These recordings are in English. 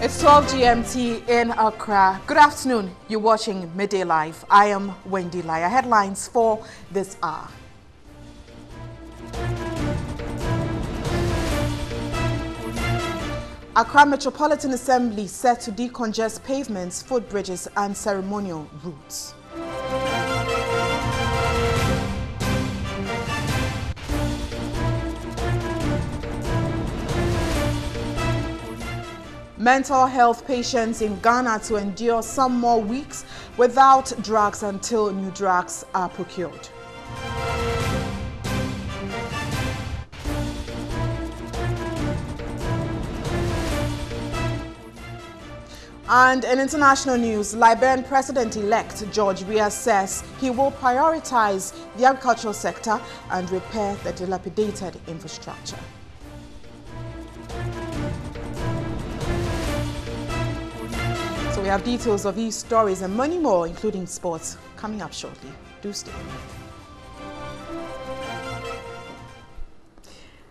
It's 12 GMT in Accra. Good afternoon. You're watching Midday Live. I am Wendy Lai. Our headlines for this hour. Accra Metropolitan Assembly set to decongest pavements, footbridges and ceremonial routes. Mental health patients in Ghana to endure some more weeks without drugs until new drugs are procured. And in international news, Liberian President-elect George Weah says he will prioritize the agricultural sector and repair the dilapidated infrastructure. So we have details of these stories and many more, including sports, coming up shortly. Do stay.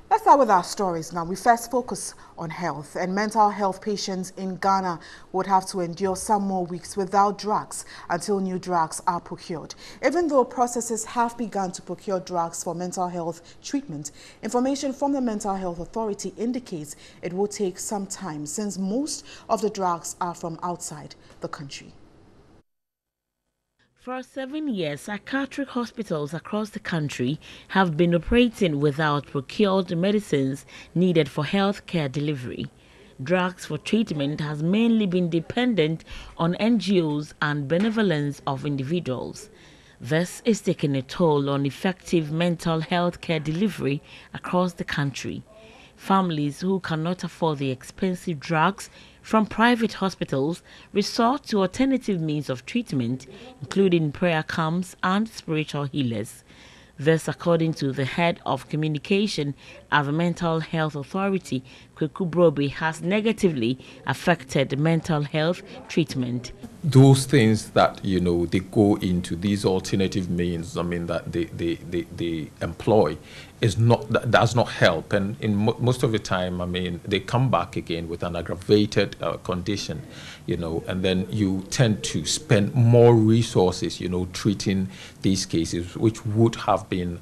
Let's start with our stories now. We first focus on health, and mental health patients in Ghana would have to endure some more weeks without drugs until new drugs are procured. Even though processes have begun to procure drugs for mental health treatment, information from the Mental Health Authority indicates it will take some time since most of the drugs are from outside the country. For 7 years, psychiatric hospitals across the country have been operating without procured medicines needed for healthcare delivery. Drugs for treatment has mainly been dependent on NGOs and benevolence of individuals. This is taking a toll on effective mental health care delivery across the country. Families who cannot afford the expensive drugs from private hospitals resort to alternative means of treatment, including prayer camps and spiritual healers. This, according to the head of communication at the Mental Health Authority, Kweku Brobe, has negatively affected mental health treatment. Those things that, they go into these alternative means, that they employ, does not help. And in most of the time, they come back again with an aggravated condition, and then you tend to spend more resources, treating these cases, which would have been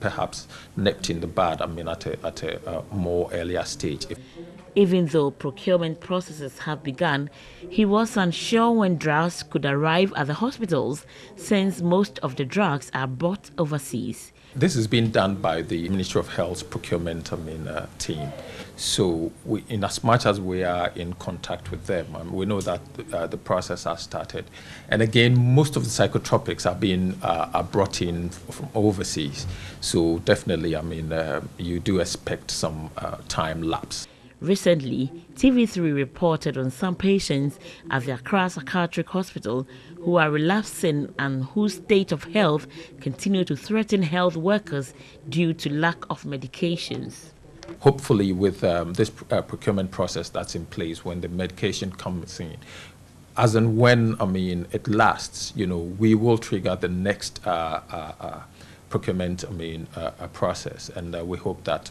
perhaps nipped in the bud, at a more earlier stage. Even though procurement processes have begun, he was unsure when drugs could arrive at the hospitals, since most of the drugs are bought overseas. This is being done by the Ministry of Health's procurement team. So in as much as we are in contact with them, we know that the process has started. And again, most of the psychotropics are brought in from overseas. So definitely, you do expect some time lapse. Recently, TV3 reported on some patients at the Accra Psychiatric Hospital who are relapsing and whose state of health continue to threaten health workers due to lack of medications. Hopefully, with this procurement process that's in place, when the medication comes in, as and when it lasts, we will trigger the next procurement process, and we hope that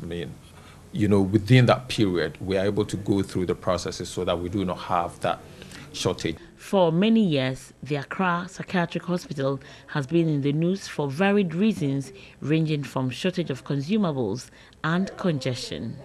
within that period, we are able to go through the processes so that we do not have that shortage. For many years, the Accra Psychiatric Hospital has been in the news for varied reasons, ranging from shortage of consumables and congestion.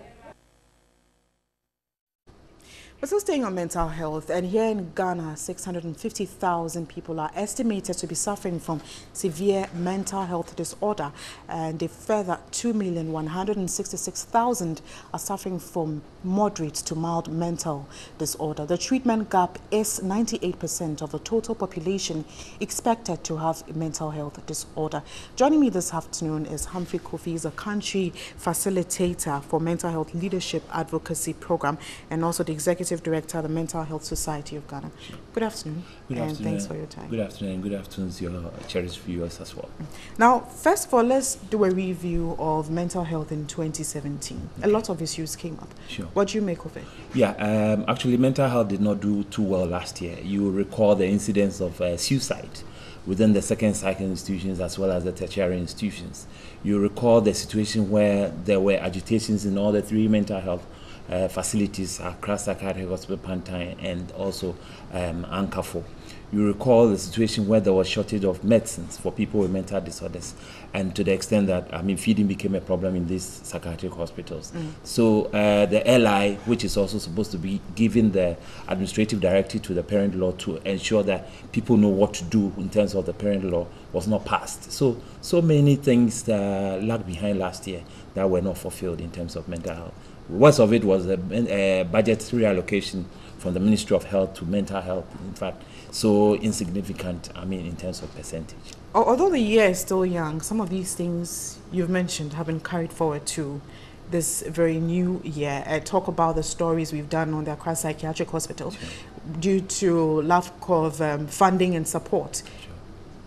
We're still staying on mental health, and here in Ghana, 650,000 people are estimated to be suffering from severe mental health disorder, and a further 2,166,000 are suffering from moderate to mild mental disorder. The treatment gap is 98% of the total population expected to have a mental health disorder. Joining me this afternoon is Humphrey Kofi, is a country facilitator for Mental Health Leadership Advocacy Program and also the Executive Director of the Mental Health Society of Ghana. Good afternoon. Good afternoon. And thanks for your time. Good afternoon. Good afternoon to your cherished viewers as well. Now, first of all, let's do a review of mental health in 2017. Okay. A lot of issues came up. Sure. What do you make of it? Yeah, actually, mental health did not do too well last year. You will recall the incidence of suicide within the second cycle institutions as well as the tertiary institutions. You recall the situation where there were agitations in all the three mental health facilities, Accra Psychiatric Hospital, Pantine, and also Ankafo. You recall the situation where there was shortage of medicines for people with mental disorders, and to the extent that, feeding became a problem in these psychiatric hospitals. So the LI, which is also supposed to be giving the administrative directive to the parent law to ensure that people know what to do in terms of the parent law, was not passed. So many things lagged behind last year that were not fulfilled in terms of mental health. Worst of it was a budgetary allocation from the Ministry of Health to mental health, in fact, so insignificant, in terms of percentage. Although the year is still young, some of these things you've mentioned have been carried forward to this very new year. Talk about the stories we've done on the Accra Psychiatric Hospital. Sure. Due to lack of funding and support. Sure.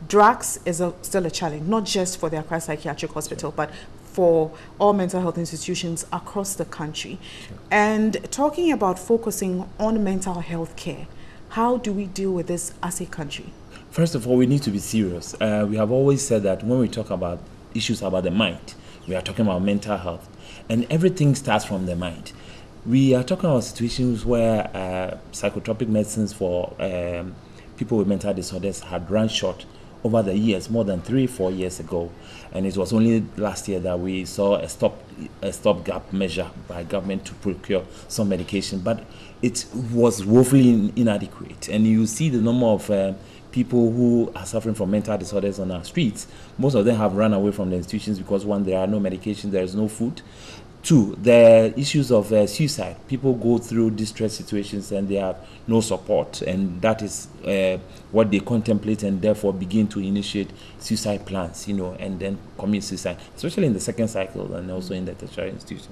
Drugs is still a challenge, not just for the Accra Psychiatric Hospital, but for all mental health institutions across the country. Sure. And talking about focusing on mental health care, how do we deal with this as a country? First of all, we need to be serious. We have always said that when we talk about issues about the mind, we are talking about mental health. And everything starts from the mind. We are talking about situations where psychotropic medicines for people with mental disorders had run short over the years, more than 3-4 years ago. And it was only last year that we saw a stopgap measure by government to procure some medication. But it was woefully inadequate. And you see the number of people who are suffering from mental disorders on our streets. Most of them have run away from the institutions because, one, there are no medication, there is no food. Two, the issues of suicide. People go through distress situations and they have no support, and that is what they contemplate, and therefore begin to initiate suicide plans, and then commit suicide, especially in the second cycle and also in the tertiary institution.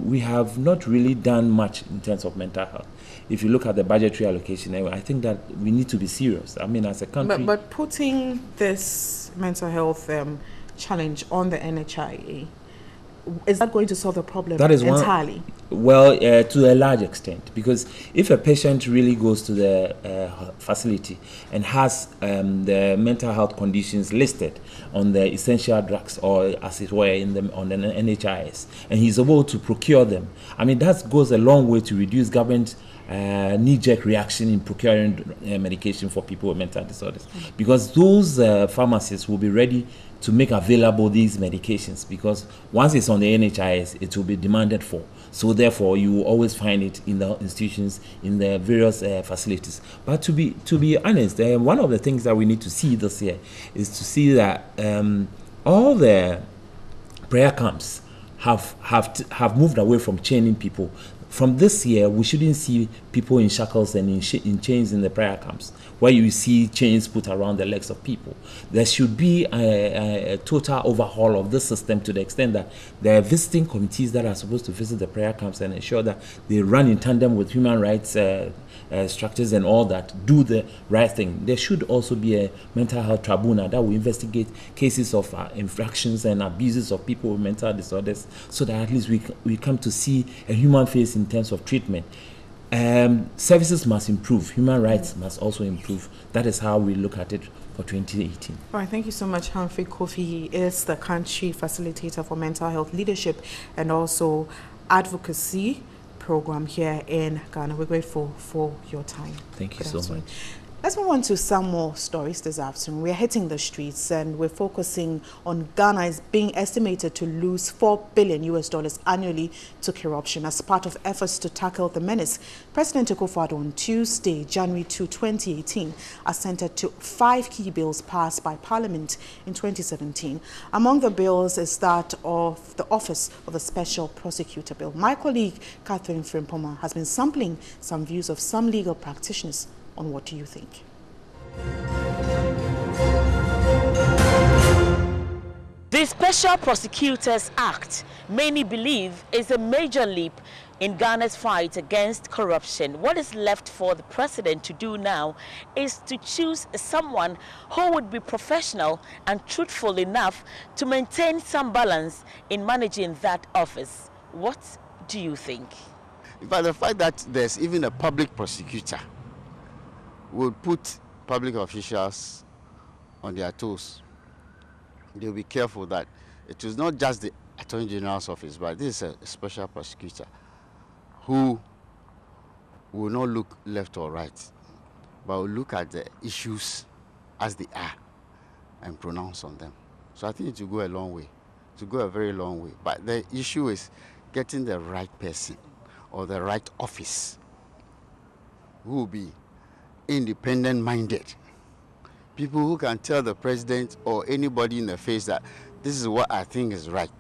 We have not really done much in terms of mental health. If you look at the budgetary allocation, I think that we need to be serious. As a country. But putting this mental health challenge on the NHIA, is that going to solve the problem entirely? To a large extent, because if a patient really goes to the facility and has the mental health conditions listed on the essential drugs, or as it were on the NHIS, and he's able to procure them, that goes a long way to reduce government knee-jerk reaction in procuring medication for people with mental disorders, because those pharmacies will be ready to make available these medications, because once it's on the NHIS, it will be demanded for. So therefore, you will always find it in the institutions, in the various facilities. But to be honest, one of the things that we need to see this year is to see that all the prayer camps have moved away from chaining people. From this year, we shouldn't see people in shackles and in chains in the prayer camps, where you see chains put around the legs of people. There should be a total overhaul of this system, to the extent that there are visiting committees that are supposed to visit the prayer camps and ensure that they run in tandem with human rights structures and all that, do the right thing. There should also be a mental health tribunal that will investigate cases of infractions and abuses of people with mental disorders, so that at least we come to see a human face in terms of treatment. Services must improve. Human rights must also improve. That is how we look at it for 2018. All right, thank you so much, Humphrey Kofi. He is the country facilitator for mental health leadership and also advocacy program here in Ghana. We're grateful for your time. Thank you so much. Let's move on to some more stories this afternoon. We're hitting the streets and we're focusing on Ghana is being estimated to lose $4 billion annually to corruption as part of efforts to tackle the menace. President Akufo-Addo on Tuesday, January 2, 2018, assented to 5 key bills passed by Parliament in 2017. Among the bills is that of the Office of the Special Prosecutor Bill. My colleague, Catherine Frimpoma, has been sampling some views of some legal practitioners on what do you think. The Special Prosecutors Act, many believe, is a major leap in Ghana's fight against corruption. What is left for the president to do now is to choose someone who would be professional and truthful enough to maintain some balance in managing that office. What do you think? But the fact that there's even a public prosecutor will put public officials on their toes. They'll be careful that it is not just the Attorney General's office, but this is a special prosecutor. who will not look left or right, but will look at the issues as they are and pronounce on them. So I think it will go a long way, to go a very long way. But the issue is getting the right person or the right office who will be independent-minded. People who can tell the president or anybody in the face that this is what I think is right.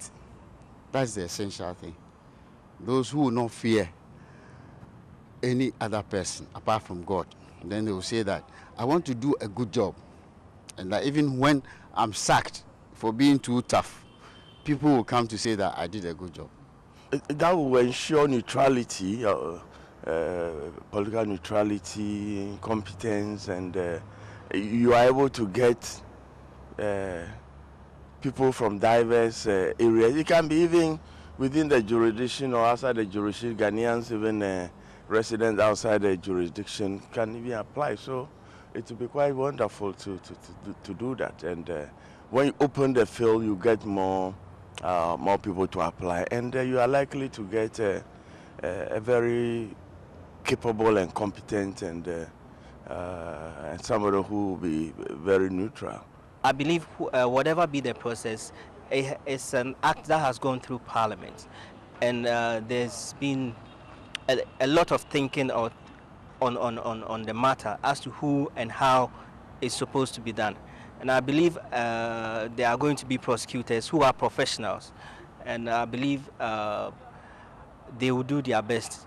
That's the essential thing. Those who will not fear any other person apart from God, then they will say that I want to do a good job. And that even when I'm sacked for being too tough, people will come to say that I did a good job. That will ensure neutrality, political neutrality, competence, and you are able to get people from diverse areas. It can be even within the jurisdiction or outside the jurisdiction. Ghanaians, even residents outside the jurisdiction, can even apply. So it will be quite wonderful to do that. And when you open the field, you get more people to apply, and you are likely to get a very capable and competent and somebody who will be very neutral. I believe whatever be the process, it's an act that has gone through Parliament, and there's been a lot of thinking on the matter as to who and how it's supposed to be done. And I believe there are going to be prosecutors who are professionals, and I believe they will do their best.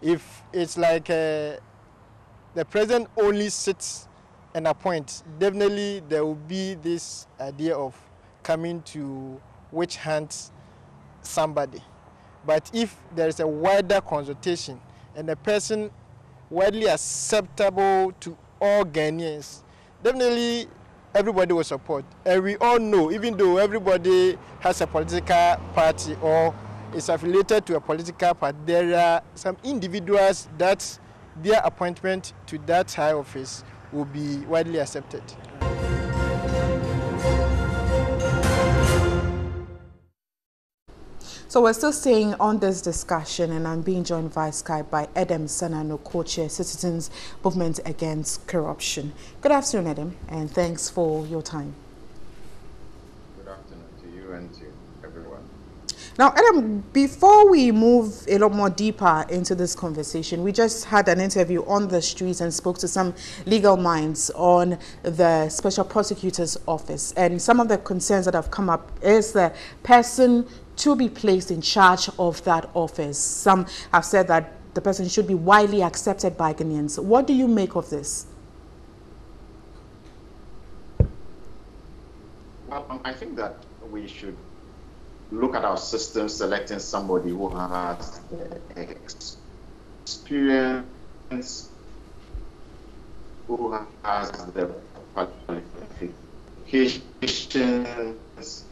If it's like the president only sits and appoints, definitely there will be this idea of coming to witch hunt somebody. But if there is a wider consultation and a person widely acceptable to all Ghanaians, definitely everybody will support. And we all know, even though everybody has a political party or is affiliated to a political party, there are some individuals that their appointment to that high office will be widely accepted. So we're still staying on this discussion, and I'm being joined via Skype by Edem Senano, co-chair Citizens Movement Against Corruption. Good afternoon, Edem, and thanks for your time. Good afternoon to you and to everyone. Now, Edem, before we move a lot more deeper into this conversation, we just had an interview on the streets and spoke to some legal minds on the Special Prosecutor's Office. And some of the concerns that have come up is the person to be placed in charge of that office. Some have said that the person should be widely accepted by Ghanaians. What do you make of this? Well, I think that we should look at our system selecting somebody who has experience, who has the qualifications,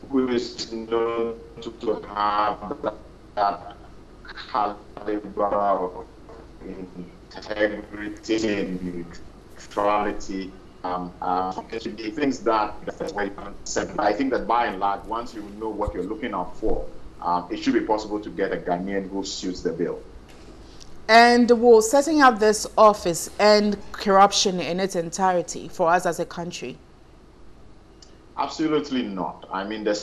who is known to have that caliber of integrity and neutrality. It should be things that I think that by and large, once you know what you're looking out for, it should be possible to get a Ghanaian who suits the bill. And will setting up this office end corruption in its entirety for us as a country? Absolutely not. I mean, the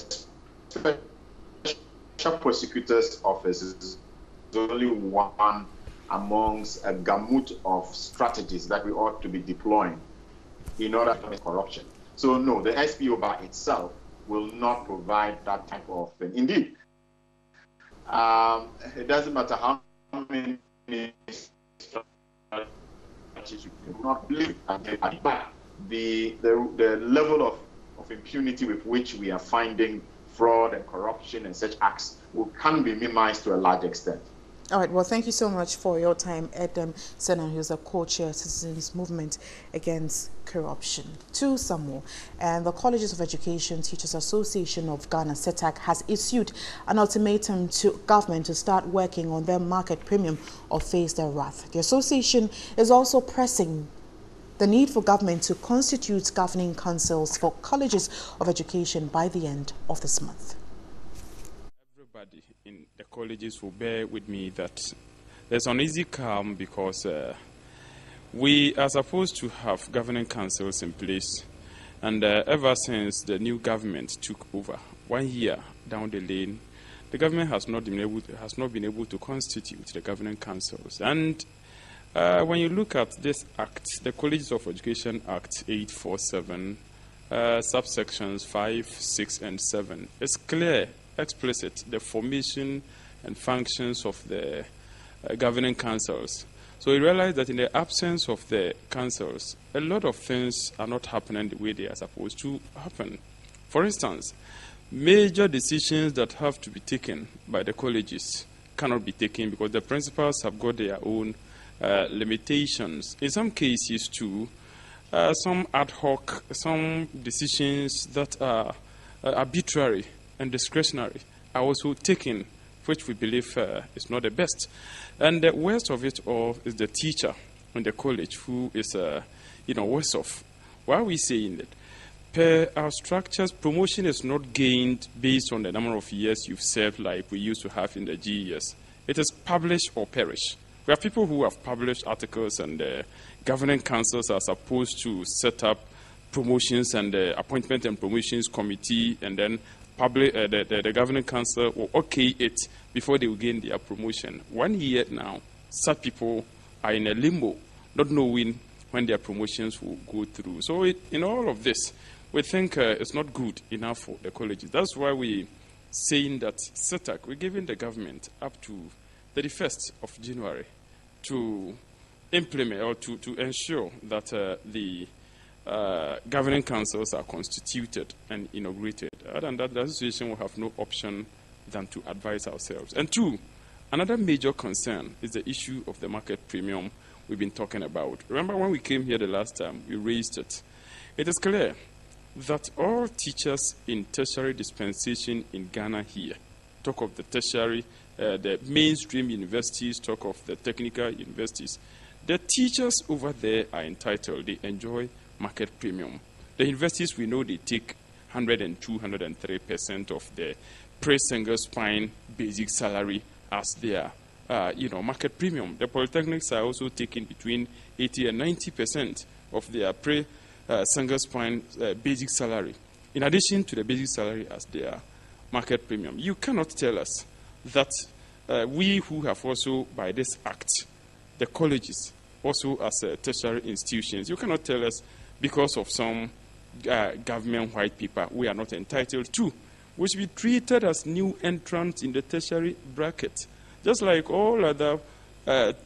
Special Prosecutor's Office is only one amongst a gamut of strategies that we ought to be deploying in order to fight corruption. So no, the SPO by itself will not provide that type of thing. Indeed, it doesn't matter how many strategies you do not believe, but the level of impunity with which we are finding fraud and corruption and such acts can be minimized to a large extent. All right, well, thank you so much for your time, Edem Senano, who's a co-chair Citizens Movement Against Corruption. To some more, and the Colleges of Education Teachers Association of Ghana, CETAC, has issued an ultimatum to government to start working on their market premium or face their wrath. The association is also pressing the need for government to constitute governing councils for colleges of education by the end of this month. everybody in the colleges will bear with me that there's an easy calm because we are supposed to have governing councils in place, and ever since the new government took over 1 year down the lane, the government has not been able to constitute the governing councils. And when you look at this act, the Colleges of Education Act 847, subsections 5, 6, and 7, it's clear, explicit, the formation and functions of the governing councils. So we realize that in the absence of the councils, a lot of things are not happening the way they are supposed to happen. For instance, major decisions that have to be taken by the colleges cannot be taken because the principals have got their own limitations. In some cases, too, some ad hoc, some decisions that are arbitrary and discretionary are also taken, which we believe is not the best. And the worst of it all is the teacher in the college who is, worse off. Why are we saying that? Per our structures, promotion is not gained based on the number of years you've served like we used to have in the GES. It is publish or perish. We have people who have published articles, and the governing councils are supposed to set up promotions and the appointment and promotions committee, and then the governing council will okay it before they will gain their promotion. 1 year now, such people are in a limbo, not knowing when their promotions will go through. So in all of this, we think it's not good enough for the colleges. That's why we're saying that CETAC, we're giving the government up to 31st of January to implement or to ensure that the governing councils are constituted and inaugurated. Other than that, the association will have no option than to advise ourselves. And two, another major concern is the issue of the market premium we've been talking about. Remember when we came here the last time, we raised it. It is clear that all teachers in tertiary dispensation in Ghana here, talk of the tertiary, the mainstream universities, talk of the technical universities, the teachers over there are entitled, they enjoy market premium. The universities, we know they take 102, 103% of the pre-single spine basic salary as their market premium. The polytechnics are also taking between 80 and 90% of their single spine basic salary, in addition to the basic salary as their market premium. You cannot tell us that we who have also, by this act, the colleges, also as tertiary institutions, you cannot tell us because of some government white paper we are not entitled to. We should be treated as new entrants in the tertiary bracket, just like all other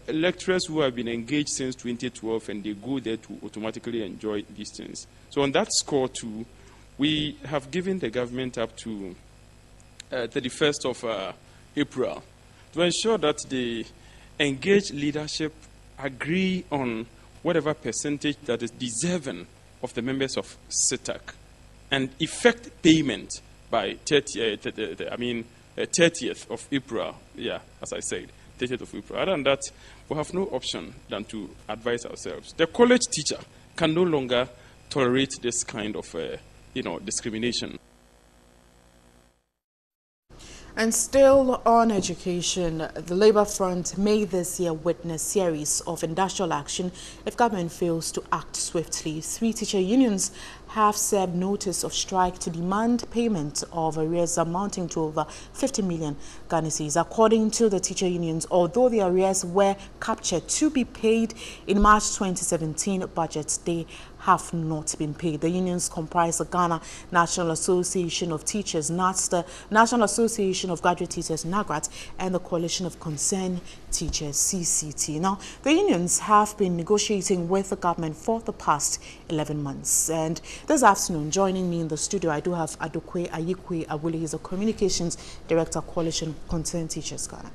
lecturers who have been engaged since 2012, and they go there to automatically enjoy these things. So on that score too, we have given the government up to 31st of April to ensure that the engaged leadership agree on whatever percentage that is deserving of the members of CETAC and effect payment by 30th of April. Yeah, as I said, 30th of April. Other than that, we have no option than to advise ourselves. The college teacher can no longer tolerate this kind of discrimination. And still on education, the Labour Front may this year witness series of industrial action if government fails to act swiftly. 3 teacher unions have served notice of strike to demand payment of arrears amounting to over 50 million Ghana cedis. According to the teacher unions, although the arrears were captured to be paid in March 2017 budget, they have not been paid. The unions comprise the Ghana National Association of Teachers, NATS, National Association of Graduate Teachers, NAGRAT, and the Coalition of Concerned Teachers, CCT. Now, the unions have been negotiating with the government for the past 11 months. And this afternoon, joining me in the studio, I do have Adokwe Ayikwe Awule. He's a Communications Director, Coalition of Concerned Teachers, Ghana.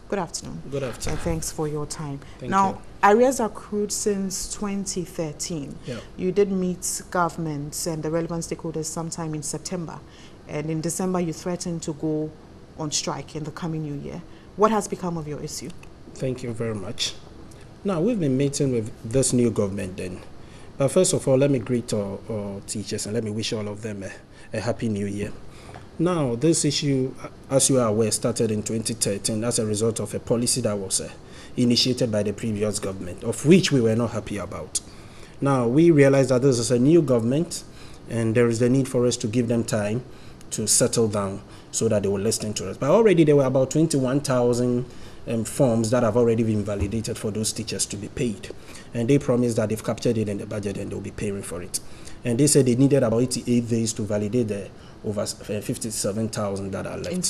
Good afternoon. Good afternoon. And thanks for your time. Thank now, you. arrears are accrued since 2013. Yeah. You did meet government and the relevant stakeholders sometime in September. And in December, you threatened to go on strike in the coming new year. What has become of your issue? Thank you very much. Now, we've been meeting with this new government then. But first of all, let me greet our teachers and let me wish all of them a happy new year. Now, this issue, as you are aware, started in 2013 as a result of a policy that was initiated by the previous government, of which we were not happy about. Now, we realized that this is a new government, and there is the need for us to give them time to settle down so that they will listen to us. But already there were about 21,000 forms that have already been validated for those teachers to be paid. And they promised that they've captured it in the budget and they'll be paying for it. And they said they needed about 88 days to validate the over 57,000 that are left. In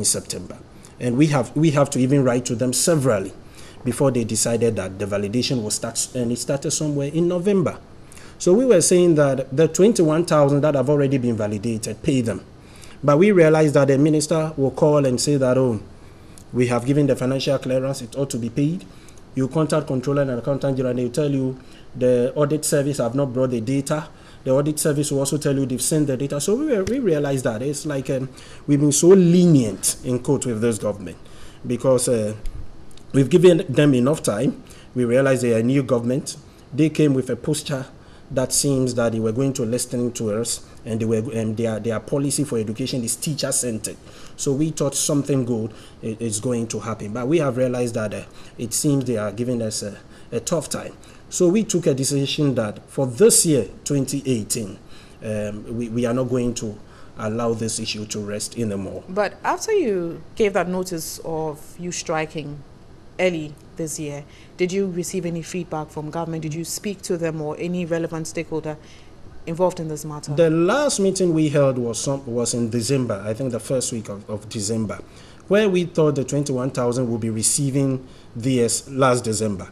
September. And we have to even write to them severally before they decided that the validation will start, and it started somewhere in November. So we were saying that the 21,000 that have already been validated, pay them. But we realized that the minister will call and say that, oh, we have given the financial clearance, it ought to be paid. You contact controller and accountant general, and they will tell you the audit service have not brought the data. The audit service will also tell you they've sent the data. So we realized that it's like we've been so lenient in quote with this government because we've given them enough time. We realized they are a new government. They came with a posture that seems that they were going to listen to us, and their policy for education is teacher-centered. So we thought something good is going to happen. But we have realized that it seems they are giving us a tough time. So we took a decision that for this year, 2018, we are not going to allow this issue to rest anymore. But after you gave that notice of you striking early this year, did you receive any feedback from government? Did you speak to them or any relevant stakeholder involved in this matter? The last meeting we held was in December, I think the first week of December, where we thought the 21,000 would be receiving this last December.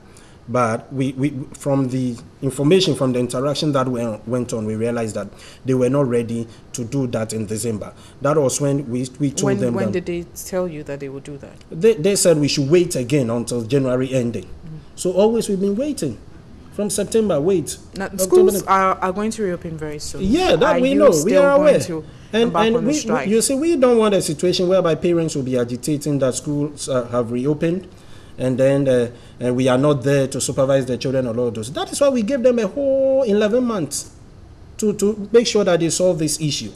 But we from the information, from the interaction that went on, we realized that they were not ready to do that in December. That was when we told them. When did they tell you that they would do that? They said we should wait again until January ending. So always we've been waiting. From September, wait. Now, schools are going to reopen very soon. Yeah, that we know. We are aware. And you see, we don't want a situation whereby parents will be agitating that schools have reopened, and then we are not there to supervise the children or all those. That is why we gave them a whole 11 months to make sure that they solve this issue.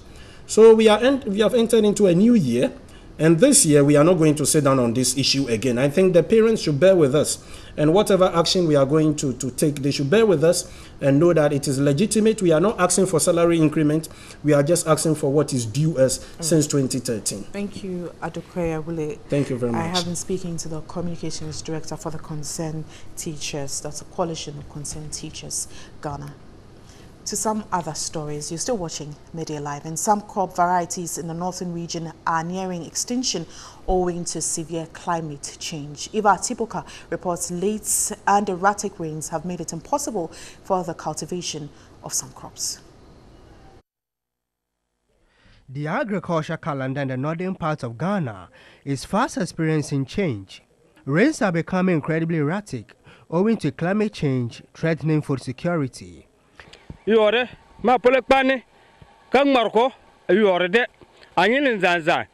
So we have entered into a new year, and this year we are not going to sit down on this issue again. I think the parents should bear with us, and whatever action we are going to take, they should bear with us and know that it is legitimate. We are not asking for salary increment. We are just asking for what is due us since 2013. Thank you, Adokoya Wule. Thank you very much. I have been speaking to the Communications Director for the Concerned Teachers. That's a coalition of Concerned Teachers, Ghana. To some other stories, you're still watching Media Live, and some crop varieties in the northern region are nearing extinction owing to severe climate change. Eva Tipoka reports late and erratic rains have made it impossible for the cultivation of some crops. The agriculture calendar in the northern part of Ghana is fast experiencing change. Rains are becoming incredibly erratic owing to climate change threatening food security. Yore ma polekpani kan marko yore de anyin zanza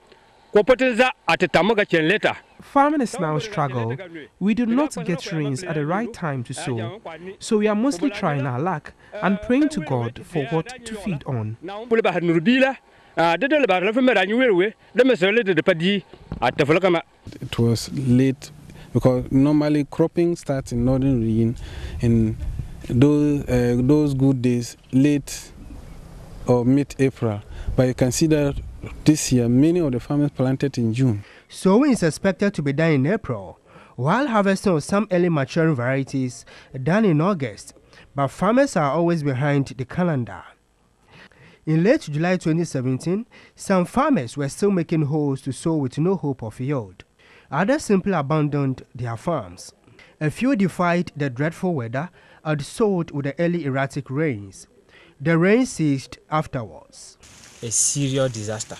ko potinza atetamuga chenleta. Farmers now struggle. We do not get rains at the right time to sow, so we are mostly trying our luck and praying to God for what to feed on. It was late because normally cropping starts in northern region in those good days, late or mid-April. But you can see that this year, many of the farmers planted in June. Sowing is expected to be done in April, while harvesting of some early maturing varieties done in August. But farmers are always behind the calendar. In late July 2017, some farmers were still making holes to sow with no hope of yield. Others simply abandoned their farms. A few defied the dreadful weather and sowed with the early erratic rains. The rain ceased afterwards. A serious disaster.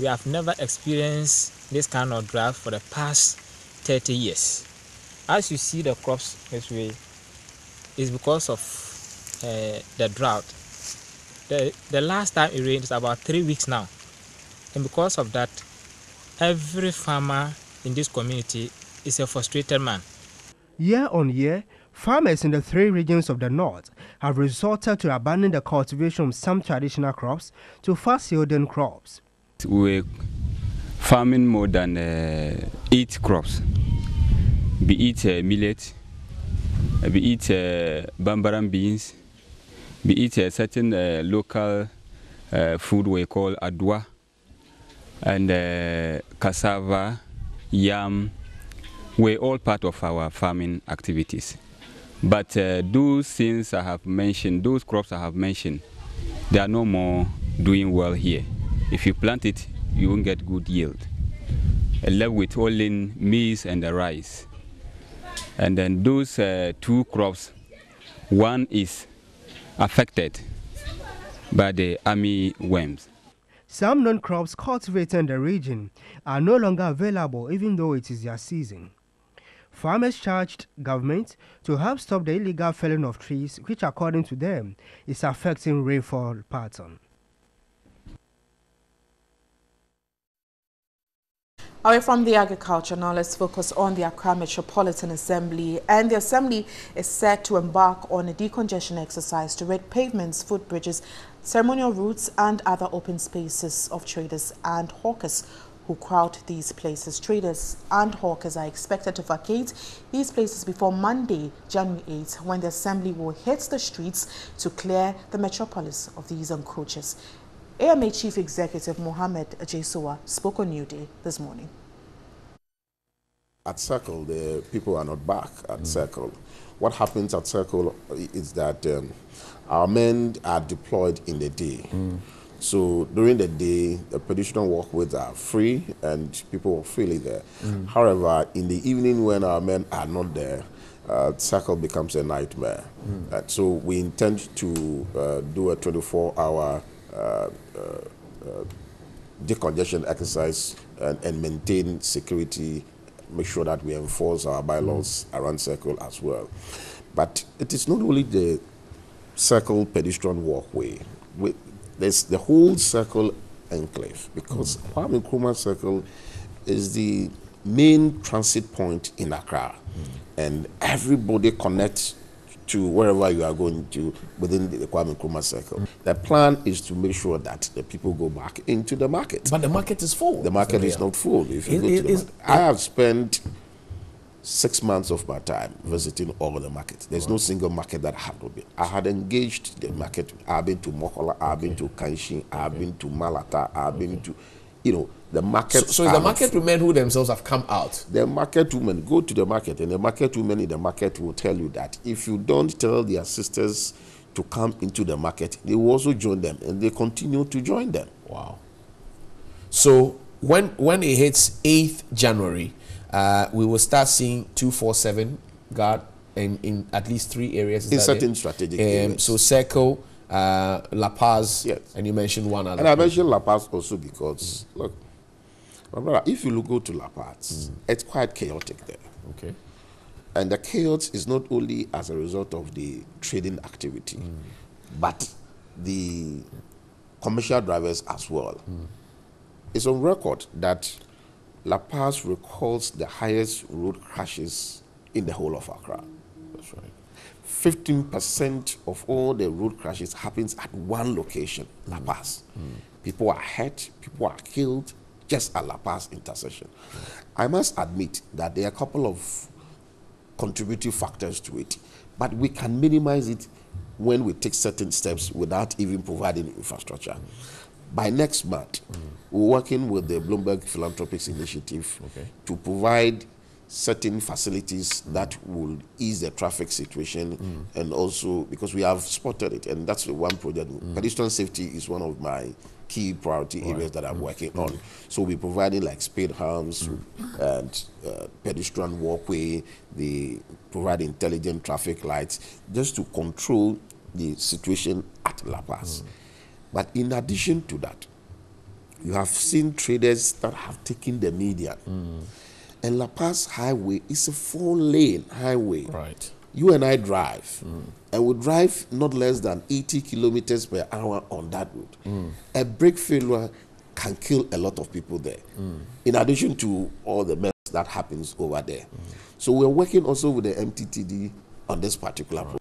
We have never experienced this kind of drought for the past 30 years. As you see the crops this way, it's because of the drought. The last time it rained is about 3 weeks now. And because of that, every farmer in this community is a frustrated man. Year on year, farmers in the 3 regions of the north have resorted to abandon the cultivation of some traditional crops to fast-yielding crops. We're farming more than 8 crops, be it millet, be it bambaram beans, be it a certain local food we call adwa, and cassava, yam. We're all part of our farming activities. But those things I have mentioned, those crops I have mentioned, they are no more doing well here. If you plant it, you won't get good yield. Left with only maize and the rice. And then those 2 crops, one is affected by the army worms. Some known crops cultivated in the region are no longer available even though it is their season. Farmers charged government to help stop the illegal felling of trees, which according to them is affecting rainfall pattern. Away from the agriculture, now let's focus on the Accra Metropolitan Assembly. And the Assembly is set to embark on a decongestion exercise to rid pavements, footbridges, ceremonial routes and other open spaces of traders and hawkers who crowd these places. Traders and hawkers are expected to vacate these places before Monday, January 8th, when the Assembly will hit the streets to clear the metropolis of these encroachers. AMA Chief Executive Mohammed Ajesowa spoke on New Day this morning. At Circle, the people are not back at Circle. What happens at Circle is that our men are deployed in the day. So during the day, the pedestrian walkways are free and people are freely there. However, in the evening when our men are not there, Circle becomes a nightmare. So we intend to do a 24-hour decongestion exercise and maintain security, make sure that we enforce our bylaws around Circle as well. But it is not only the Circle pedestrian walkway. There's the whole Circle enclave, because Kwame Nkrumah Circle is the main transit point in Accra, and everybody connects to wherever you are going to within the Kwame Nkrumah Circle. The plan is to make sure that the people go back into the market. But the market is full. The market is not full. If you go to the market. I have spent 6 months of my time visiting all the markets. There's no single market that I have not been. I had engaged the market. I've been to Mokola, I've been to Kanshin, I've been to Malata, I've been to, the market. So the market women who themselves have come out. The market women go to the market, and the market women in the market will tell you that if you don't tell their sisters to come into the market, they will also join them, and they continue to join them. Wow. So when it hits 8th January, we will start seeing 247 guard in at least 3 areas. In certain strategic areas. So Circle, La Paz, yes. And you mentioned one other. And I mentioned La Paz also because, look, my brother, if you go to La Paz, it's quite chaotic there. Okay. And the chaos is not only as a result of the trading activity, but the commercial drivers as well. It's on record that La Paz records the highest road crashes in the whole of Accra. That's right. 15% of all the road crashes happens at one location, La Paz. People are hurt, people are killed just at La Paz intersection. I must admit that there are a couple of contributing factors to it, but we can minimize it when we take certain steps without even providing infrastructure. By next month, we're working with the Bloomberg Philanthropics Initiative to provide certain facilities that will ease the traffic situation, and also because we have spotted it, and that's one project. Pedestrian safety is one of my key priority areas that I'm working on. So we're providing like speed humps and pedestrian walkway, they provide intelligent traffic lights just to control the situation at La Paz. But in addition to that, you have seen traders that have taken the median. And La Paz Highway is a 4-lane highway. Right. You and I drive, and we drive not less than 80 kilometers per hour on that road. A brake failure can kill a lot of people there, in addition to all the mess that happens over there. So we're working also with the MTTD on this particular project.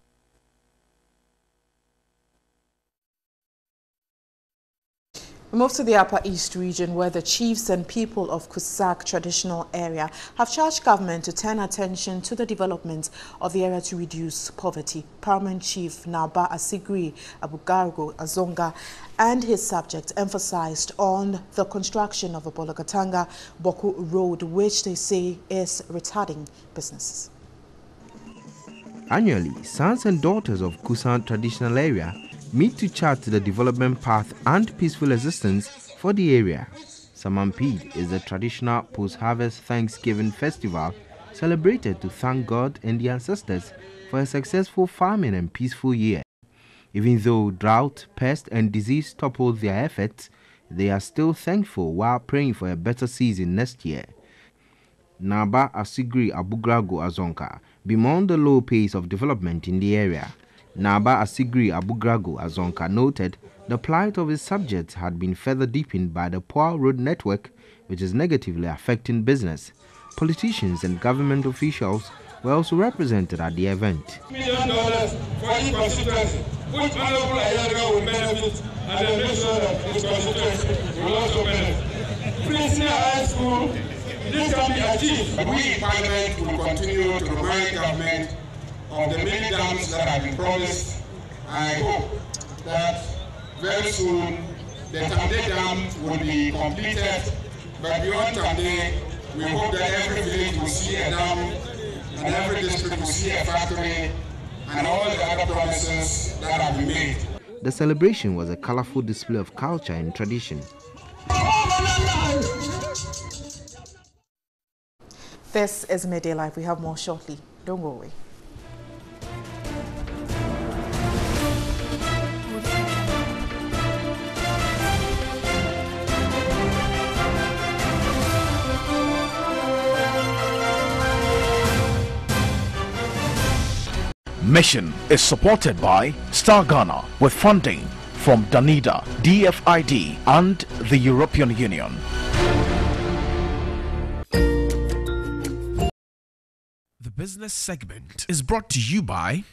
We move to the Upper East region, where the chiefs and people of Kusak traditional area have charged government to turn attention to the development of the area to reduce poverty. Paramount Chief Naba Asiedu-Dartey Azonga and his subjects emphasized on the construction of a Bologatanga-Boku road, which they say is retarding businesses. Annually, sons and daughters of Kusan traditional area meet to chart the development path and peaceful existence for the area. Samampid is a traditional post-harvest Thanksgiving festival celebrated to thank God and the ancestors for a successful farming and peaceful year. Even though drought, pest and disease toppled their efforts, they are still thankful while praying for a better season next year. Naba Asiedu-Dartey Azonga bemoaned the low pace of development in the area. Naba Asiedu-Dartey Azonga noted the plight of his subjects had been further deepened by the poor road network, which is negatively affecting business. Politicians and government officials were also represented at the event. $1 million for each constituency, which Honorable Asiedu will benefit, and then make sure that his constituency will also benefit. Senior high school, this can be achieved. We in Parliament will continue to remind government of the many dams that have been promised. I hope that very soon the Tamde Dam will be completed, but beyond Tamde, we hope that every village will see a dam and every district will see a factory and all the other promises that have been made. The celebration was a colorful display of culture and tradition. This is Midday Live. We have more shortly. Don't go away. Mission is supported by Star Ghana with funding from Danida, DFID and the European Union. The business segment is brought to you by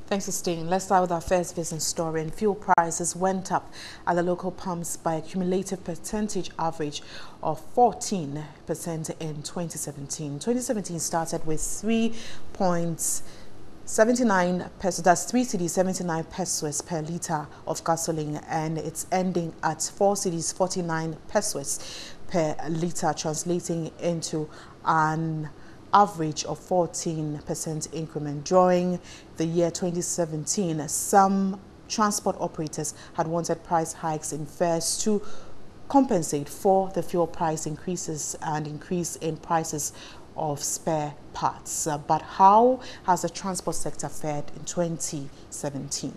Thanks for staying. Let's start with our first business story. And fuel prices went up at the local pumps by a cumulative percentage average of 14% in 2017. 2017 started with 3.79 pesos, that's 3 cedis 79 pesos per litre of gasoline, and it's ending at 4 cedis 49 pesos per litre, translating into an average of 14% increment. During the year 2017, some transport operators had wanted price hikes in fares to compensate for the fuel price increases and increase in prices of spare parts. But how has the transport sector fared in 2017?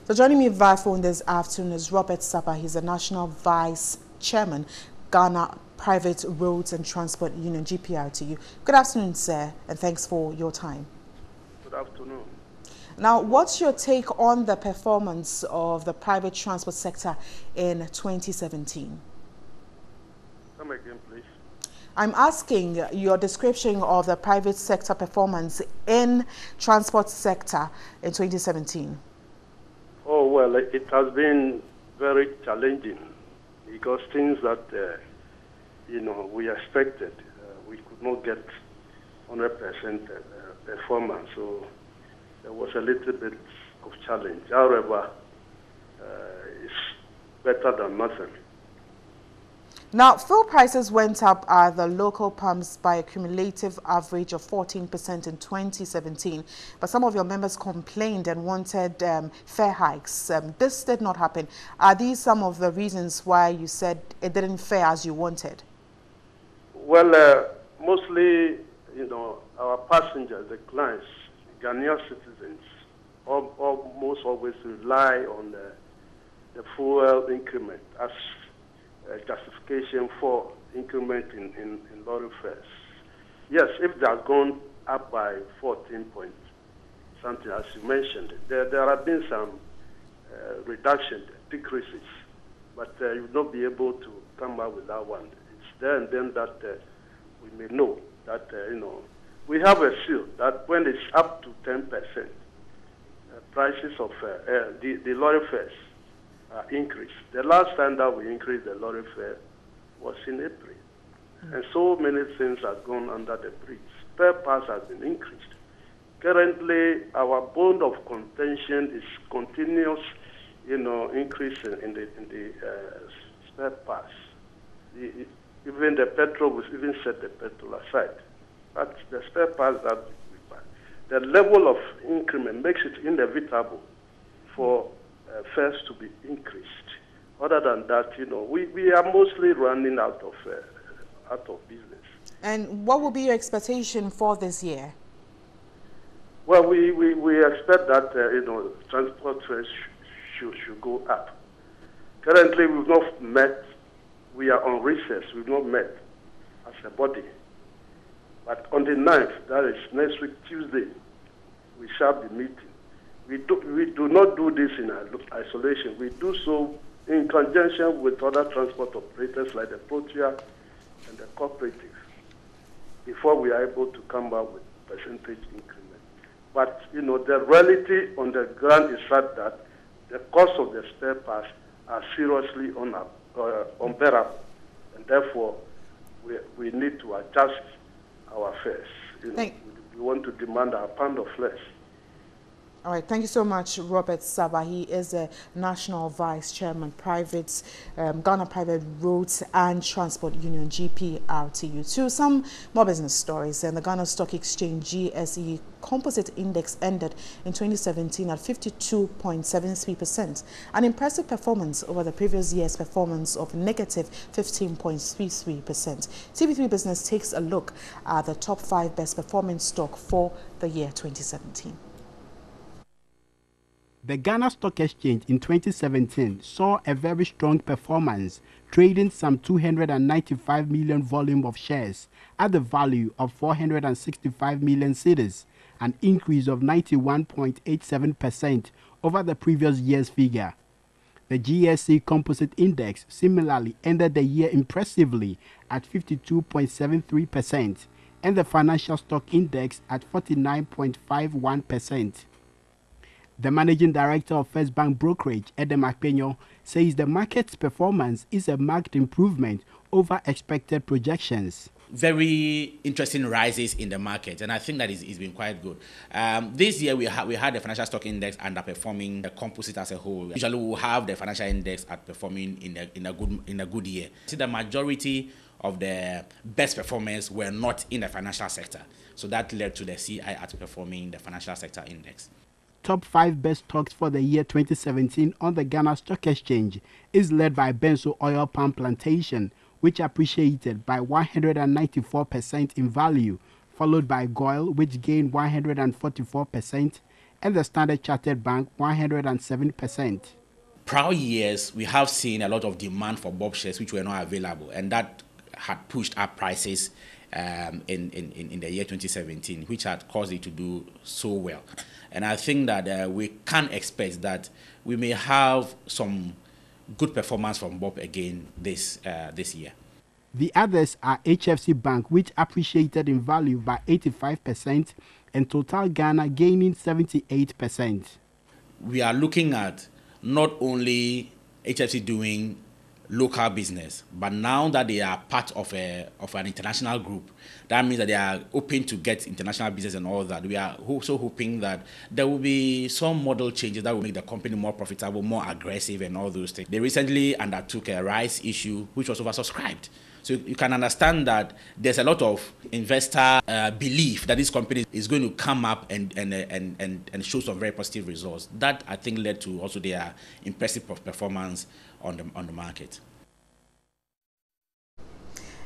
So joining me via phone this afternoon is Robert Sapa. He's the National Vice Chairman, Ghana Private Roads and Transport Union, GPRTU. Good afternoon, sir, and thanks for your time. Good afternoon. Now, what's your take on the performance of the private transport sector in 2017? Come again, please. I'm asking your description of the private sector performance in transport sector in 2017. Oh, well, it has been very challenging because things that, we expected, we could not get 100% performance. So there was a little bit of challenge. However, it's better than nothing. Now, fuel prices went up at the local pumps by a cumulative average of 14% in 2017. But some of your members complained and wanted fare hikes. This did not happen. Are these some of the reasons why you said it didn't fare as you wanted? Well, mostly, our passengers, the clients, Ghanaian citizens, almost always rely on the fuel increment as justification for, increment in lorry fares. Yes, if they have gone up by 14 point something, as you mentioned, there have been some reduction, decreases, but you will not be able to come out with that one. It's there and then that we may know that, we have a seal that when it's up to 10%, prices of the lorry fares increase. The last time that we increased the lorry fare was in April. And so many things have gone under the bridge. Spare parts has been increased. Currently, our bone of contention is continuous, increase in the spare parts. Even the petrol, we even set the petrol aside. But the spare parts that we buy, the level of increment makes it inevitable for fares to be increased. Other than that, we are mostly running out of business. And what will be your expectation for this year? Well, we expect that transport fares should go up. Currently, we've not met. We are on recess. We've not met as a body. But on the 9th, that is next week, Tuesday, we shall be meeting. We do not do this in isolation. We do so in conjunction with other transport operators like the Protea and the cooperative before we are able to come up with percentage increment. But, the reality on the ground is such that the cost of the spare parts are seriously unbearable. And therefore, we need to adjust our fares. We want to demand our pound of flesh. All right, thank you so much, Robert Saba. He is a National Vice Chairman, Ghana Private Roads and Transport Union, GPRTU. To some more business stories, and the Ghana Stock Exchange GSE Composite Index ended in 2017 at 52.73%, an impressive performance over the previous year's performance of negative 15.33%. TV3 Business takes a look at the top 5 best performing stock for the year 2017. The Ghana Stock Exchange in 2017 saw a very strong performance, trading some 295 million volume of shares at the value of 465 million cedis, an increase of 91.87% over the previous year's figure. The GSE Composite Index similarly ended the year impressively at 52.73% and the Financial Stock Index at 49.51%. The Managing Director of First Bank Brokerage, Edem Akpenyo, says the market's performance is a marked improvement over expected projections. Very interesting rises in the market, and I think that it's been quite good. This year we had the Financial Stock Index underperforming the composite as a whole. Usually we'll have the Financial Index outperforming in a good year. See, the majority of the best performers were not in the financial sector, so that led to the CI outperforming the Financial Sector Index. Top 5 best stocks for the year 2017 on the Ghana Stock Exchange is led by Benso Oil Palm Plantation, which appreciated by 194% in value, followed by GOIL, which gained 144%, and the Standard Chartered Bank 107%. Prior years, we have seen a lot of demand for BOB shares which were not available, and that had pushed up prices in the year 2017, which had caused it to do so well. And I think that we can expect that we may have some good performance from BOB again this year. The others are HFC Bank, which appreciated in value by 85%, and Total Ghana gaining 78%. We are looking at not only HFC doing local business, but now that they are part of an international group, that means that they are open to get international business and all that. We are also hoping that there will be some model changes that will make the company more profitable, more aggressive, and all those things. They recently undertook a rights issue which was oversubscribed. So you can understand that there's a lot of investor belief that this company is going to come up and show some very positive results. That, I think, led to also their impressive performance on the market.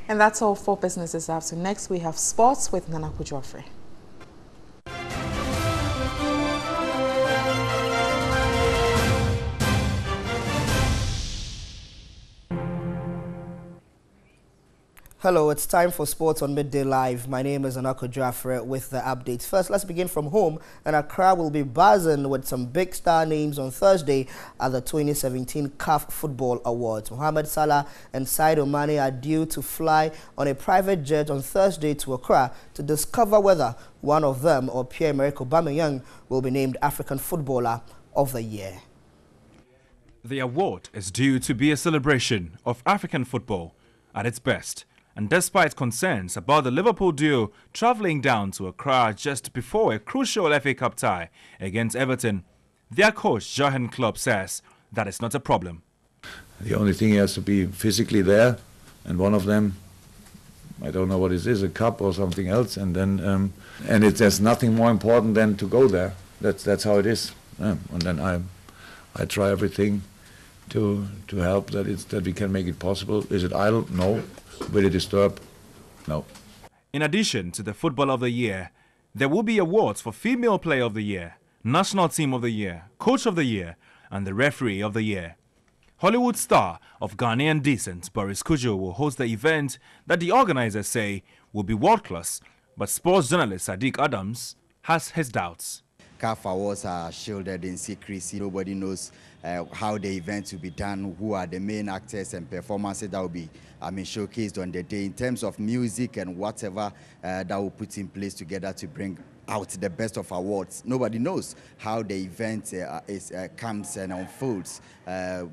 And that's all for business this afternoon. Next, we have sports with Nana Kujofre. Hello, it's time for Sports on Midday Live. My name is Anako Jafre with the updates. First, let's begin from home, and Accra will be buzzing with some big star names on Thursday at the 2017 CAF Football Awards. Mohamed Salah and Sadio Mane are due to fly on a private jet on Thursday to Accra to discover whether one of them, or Pierre-Emerick Aubameyang, will be named African Footballer of the Year. The award is due to be a celebration of African football at its best. And despite concerns about the Liverpool duo travelling down to Accra just before a crucial FA Cup tie against Everton, their coach Jurgen Klopp says that is not a problem. The only thing has to be physically there, and one of them, I don't know what it is, a cup or something else, and then there's nothing more important than to go there. That's how it is, and then I try everything to help that we can make it possible. Is it idle? No. Will it disturb? No. In addition to the Football of the Year, there will be awards for Female Player of the Year, National Team of the Year, Coach of the Year, and the Referee of the Year. Hollywood star of Ghanaian descent Boris Kujo will host the event that the organizers say will be world-class, but sports journalist Sadiq Adams has his doubts. CAF awards are shielded in secrecy. Nobody knows how the event will be done, who are the main actors and performances that will be showcased on the day. In terms of music and whatever that will put in place together to bring out the best of awards, nobody knows how the event comes and unfolds,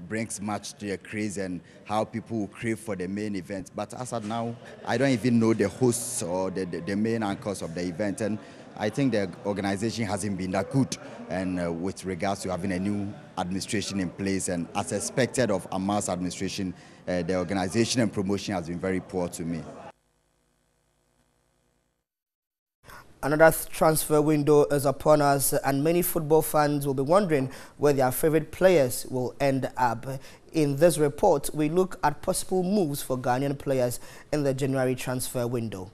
brings much to the craze and how people will crave for the main event. But as of now, I don't even know the hosts or the main anchors of the event, and I think the organization hasn't been that good, and with regards to having a new administration in place, and as expected of Amar's administration, the organization and promotion has been very poor to me. Another transfer window is upon us, and many football fans will be wondering where their favorite players will end up. In this report, we look at possible moves for Ghanaian players in the January transfer window.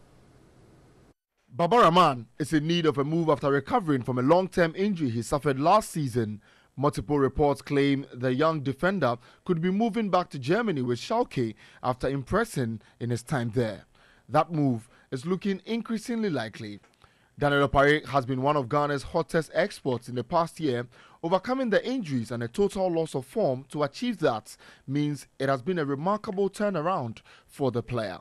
Baba Rahman is in need of a move after recovering from a long-term injury he suffered last season. Multiple reports claim the young defender could be moving back to Germany with Schalke after impressing in his time there. That move is looking increasingly likely. Daniel Opare has been one of Ghana's hottest exports in the past year. Overcoming the injuries and a total loss of form to achieve that means it has been a remarkable turnaround for the player.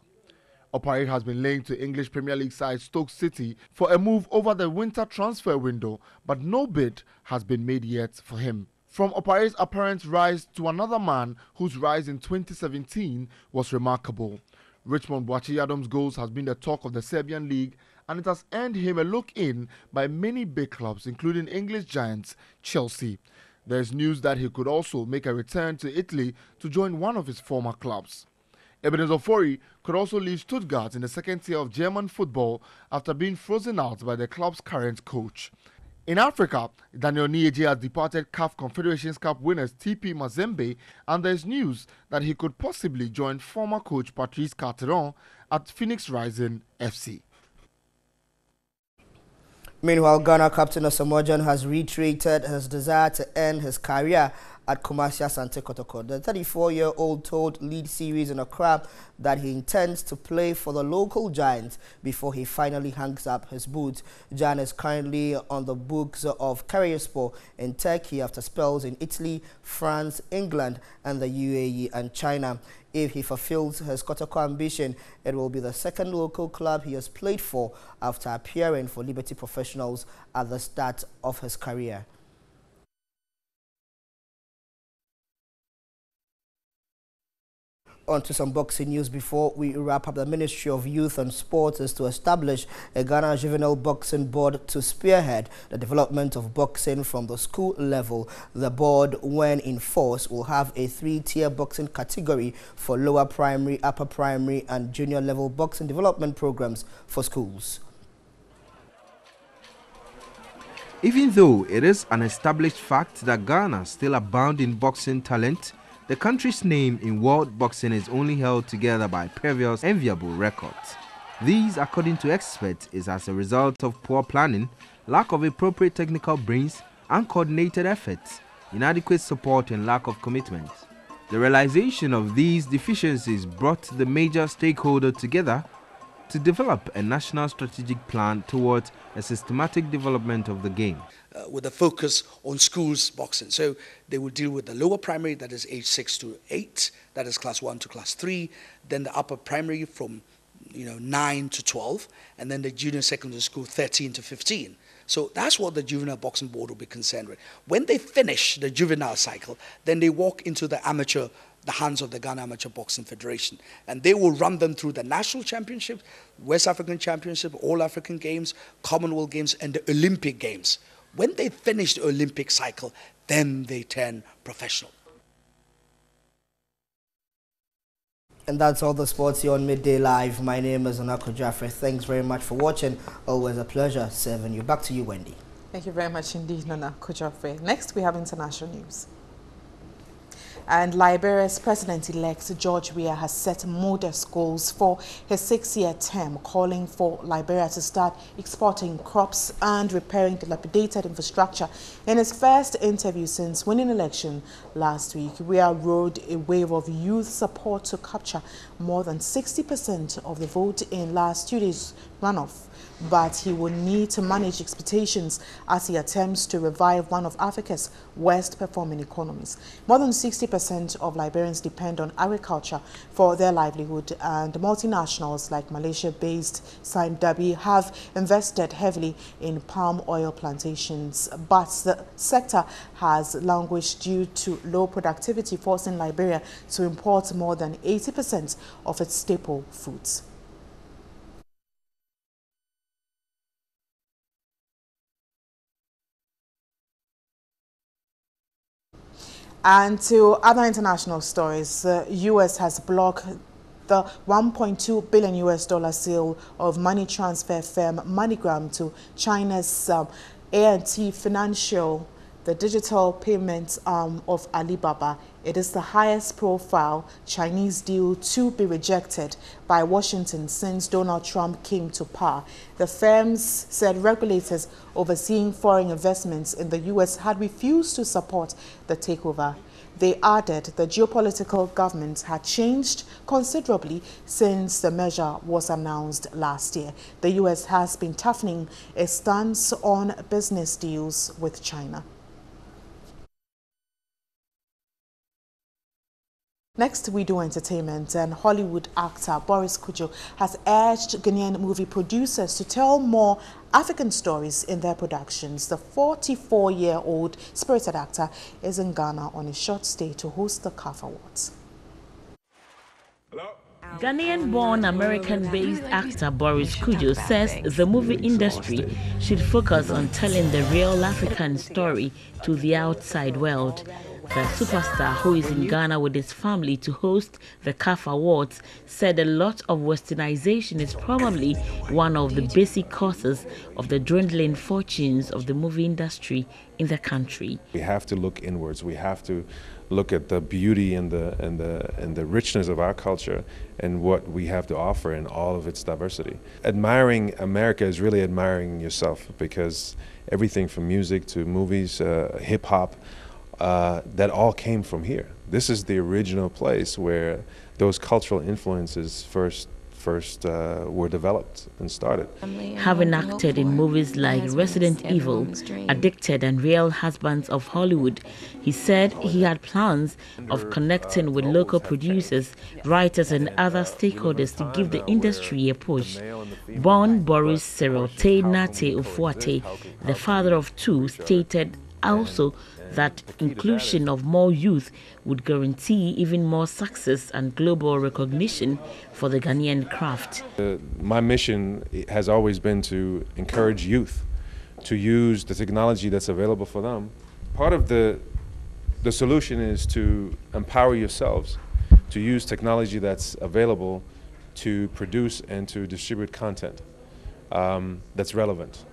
Opare has been linked to English Premier League side Stoke City for a move over the winter transfer window, but no bid has been made yet for him. From Opare's apparent rise to another man whose rise in 2017 was remarkable. Richmond Boachi Adams' goals has been the talk of the Serbian league, and it has earned him a look in by many big clubs, including English giants Chelsea. There is news that he could also make a return to Italy to join one of his former clubs. Ebenezer Ofori could also leave Stuttgart in the second tier of German football after being frozen out by the club's current coach. In Africa, Daniel Nieje has departed CAF Confederations Cup winners TP Mazembe, and there is news that he could possibly join former coach Patrice Carteron at Phoenix Rising FC. Meanwhile, Ghana captain Asamoah has reiterated his desire to end his career at Kumasi Asante Kotoko. The 34-year-old told Lead Series in Accra that he intends to play for the local Giants before he finally hangs up his boots. Jan is currently on the books of Kayserispor in Turkey after spells in Italy, France, England, and the UAE and China. If he fulfills his Kotoko ambition, it will be the second local club he has played for after appearing for Liberty Professionals at the start of his career. On to some boxing news before we wrap up. The Ministry of Youth and Sports is to establish a Ghana Juvenile Boxing Board to spearhead the development of boxing from the school level. The board, when in force, will have a 3-tier boxing category for lower primary, upper primary and junior level boxing development programs for schools. Even though it is an established fact that Ghana still abounds in boxing talent, the country's name in world boxing is only held together by previous enviable records. These, according to experts, is as a result of poor planning, lack of appropriate technical brains, uncoordinated efforts, inadequate support and lack of commitment. The realization of these deficiencies brought the major stakeholders together to develop a national strategic plan towards a systematic development of the game. With a focus on schools boxing. So they will deal with the lower primary, that is age 6 to 8, that is class 1 to class 3, then the upper primary from 9 to 12, and then the junior secondary school 13 to 15. So that's what the Juvenile Boxing Board will be concerned with. When they finish the juvenile cycle, then they walk into the hands of the Ghana Amateur Boxing Federation. And they will run them through the National Championship, West African Championship, All African Games, Commonwealth Games, and the Olympic Games. When they finish the Olympic cycle, then they turn professional. And that's all the sports here on Midday Live. My name is Anako Jaffrey. Thanks very much for watching. Always a pleasure serving you. Back to you, Wendy. Thank you very much indeed, Nana Kujafre. Next, we have international news. And Liberia's President-elect George Weah has set modest goals for his 6-year term, calling for Liberia to start exporting crops and repairing dilapidated infrastructure. In his first interview since winning election last week, Weah rode a wave of youth support to capture more than 60% of the vote in last Tuesday's runoff. But he will need to manage expectations as he attempts to revive one of Africa's worst-performing economies. More than 60% of Liberians depend on agriculture for their livelihood, and multinationals like Malaysia-based Sime Darby have invested heavily in palm oil plantations. But the sector has languished due to low productivity, forcing Liberia to import more than 80% of its staple foods. And to other international stories, the U.S. has blocked the $1.2 billion sale of money transfer firm MoneyGram to China's A&T Financial, the digital payments arm of Alibaba. It is the highest profile Chinese deal to be rejected by Washington since Donald Trump came to power. The firms said regulators overseeing foreign investments in the U.S. had refused to support the takeover. They added the geopolitical government had changed considerably since the measure was announced last year. The U.S. has been toughening its stance on business deals with China. Next, we do entertainment, and Hollywood actor Boris Kodjoe has urged Ghanaian movie producers to tell more African stories in their productions. The 44-year-old spirited actor is in Ghana on a short stay to host the CAF Awards. Ghanaian-born American-based actor Boris Kodjoe says the movie industry should focus on telling the real African story to the outside world. The superstar, who is in Ghana with his family to host the CAF Awards, said a lot of westernization is probably one of the basic causes of the dwindling fortunes of the movie industry in the country. We have to look inwards. We have to look at the beauty and the richness of our culture and what we have to offer in all of its diversity. Admiring America is really admiring yourself, because everything from music to movies, hip-hop, that all came from here. This is the original place where those cultural influences first were developed and started. Having acted in movies like Resident Evil, Addicted and Real Husbands of Hollywood, he said he had plans of connecting with local producers, writers and other stakeholders to give the industry a push. Born Boris Cyril Nate Ufuate, the father of two, stated also that inclusion of more youth would guarantee even more success and global recognition for the Ghanaian craft. My mission has always been to encourage youth to use the technology that's available for them. Part of the solution is to empower yourselves to use technology that's available to produce and to distribute content that's relevant.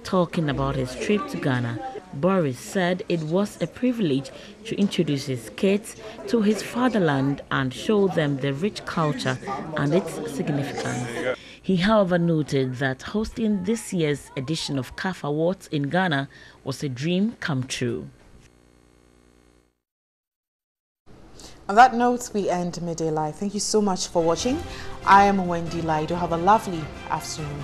Talking about his trip to Ghana, Boris said it was a privilege to introduce his kids to his fatherland and show them the rich culture and its significance. He, however, noted that hosting this year's edition of CAF Awards in Ghana was a dream come true. On that note, we end Midday Live. Thank you so much for watching. I am Wendy Lido. Have a lovely afternoon.